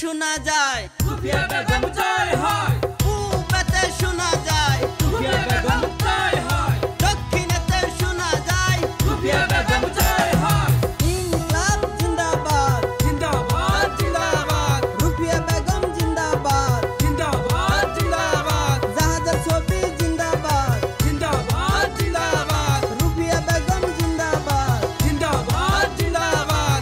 শোনা যায় রুফিয়া বেগম জয় হয়, পূবেতে শোনা যায় রুফিয়া বেগম জয় হয়, দক্ষিণেতে শোনা যায় রুফিয়া বেগম জয় হয়। ইনকলাব জিন্দাবাদ জিন্দাবাদ জিন্দাবাদ রুফিয়া বেগম জিন্দাবাদ জিন্দাবাদ জিন্দাবাদ জাহাজের ছবি জিন্দাবাদ জিন্দাবাদ জিন্দাবাদ রুফিয়া বেগম জিন্দাবাদ জিন্দাবাদ জিন্দাবাদ।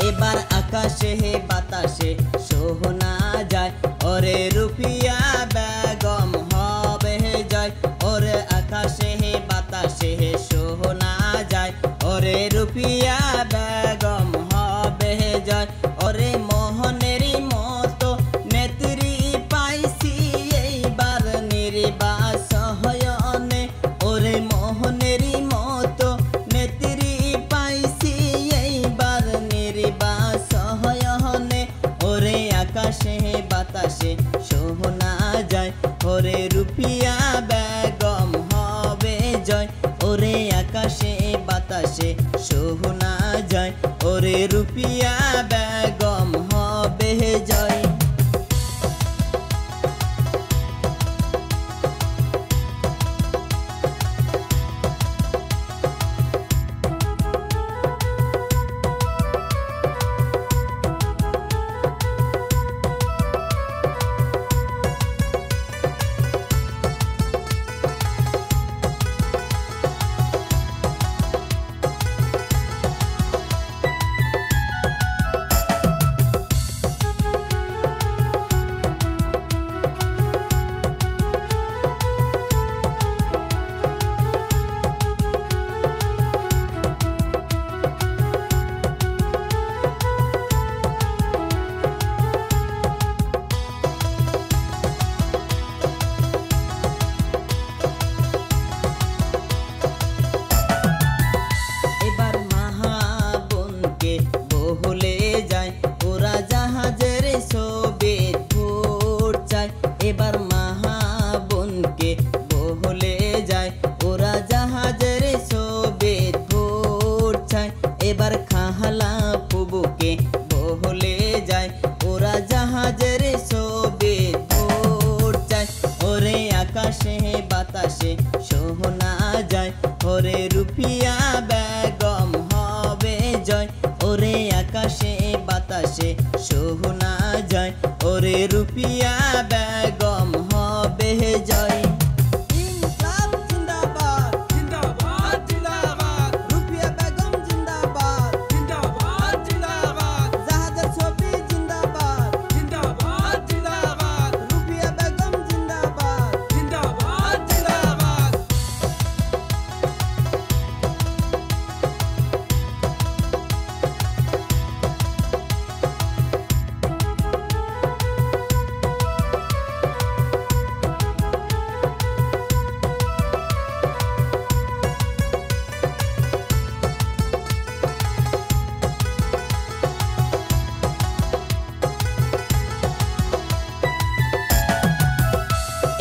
এবার আকাশে বাতাসে শোনা যায় ওরে রুফিয়া বেগম হবে জয়, ওরে আকাশে বাতাসে শোনা যায় ওরে রুফিয়া বেগম হবে জয়। ওরে মোহনেরই মতো নেত্রী পাইছি এইবার নির্বাচনে, ওরে মোহনেরই মতো নেত্রী পাইছি এইবার নির্বাচনে। ওরে আকাশে বাতাসে শোনা যায় ওরে রুফিয়া বেগম হবে জয়, ওরে আকাশে বাতাসে শোনা যায় ওরে রুফিয়া বেগম হবে জয়। এবার মাহাবনকে বহলে যায় ওরা জাহাজের ছবি ভোট চায়, এবার মাহাবনকে বহলে যায় ওরা জাহাজের ছবি ভোট চায়। এবার খাহলা ফুবুকে বহলে যায় ওরা জাহাজের ছবি ভোট চায়, ওরে আকাশে বাতাসে শোনা যায় ওরে রুফিয়া বেগম হবে জয়, ওরে আকাশে বাতাসে শোনা যায় ওরে রুফিয়া বেগম হবে জয়। ইনকলাব জিন্দাবাদ জিন্দাবাদ জিন্দাবাদ রুফিয়া বেগম জিন্দাবাদ জিন্দাবাদ জিন্দাবাদ জাহাজের ছবি জিন্দাবাদ জিন্দাবাদ জিন্দাবাদ রুফিয়া বেগম জিন্দাবাদ জিন্দাবাদ জিন্দাবাদ।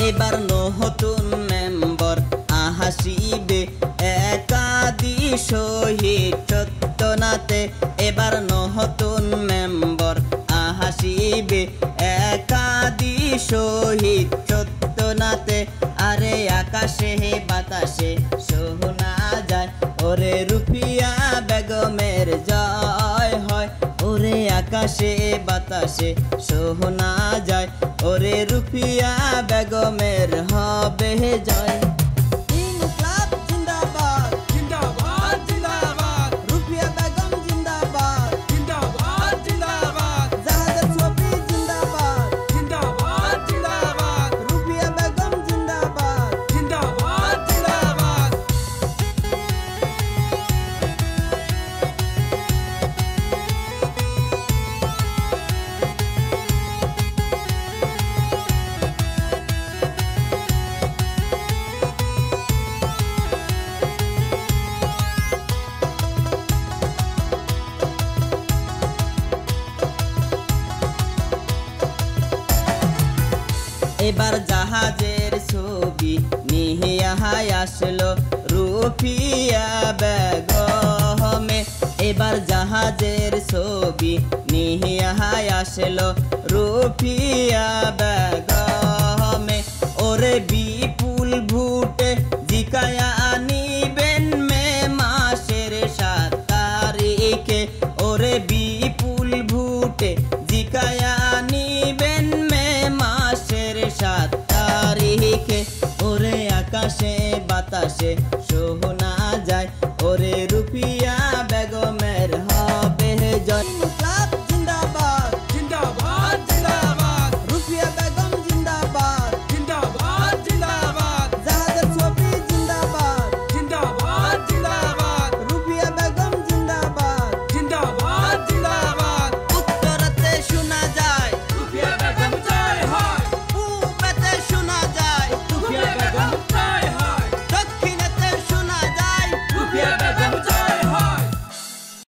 এবার নতুন মেম্বার আহাসিবে একাদি শহীদ চত্তনাতে, এবার নতুন মেম্বার আহাসিবে একাদি শহীদ চত্তনাতে। আরে আকাশে বাতাসে শোনা যায় ওরে রুফিয়া বেগমের জয় হয়, ওরে আকাশে বাতাসে শোনা যায় ওরে রুফিয়া বেগমের হবে জয়। ইনকলাব জিন্দাবাদ জিন্দাবাদ জিন্দাবাদ রুফিয়া বেগম জিন্দাবাদ জিন্দাবাদ জিন্দাবাদ জাহাজের ছবি জিন্দাবাদ জিন্দাবাদ জিন্দাবাদ রুফিয়া বেগম জিন্দাবাদ জিন্দাবাদ জিন্দাবাদ। এবার জাহাজের ছবি নিয়ে আসলো রুফিয়া বেগমে, এবার জাহাজের ছবি নিহিয়া আসলো রুফিয়া বেগমে। ওরে বিপুল ভুটে জিকায়া নিবেন মে মাসের 7 তারিখে। ওরে বিপুল ভুটে জিকায়া নিবেন মে মাসের 7 তারিখে। ওরে আকাশে বাতাসে শোনা যায় ওরে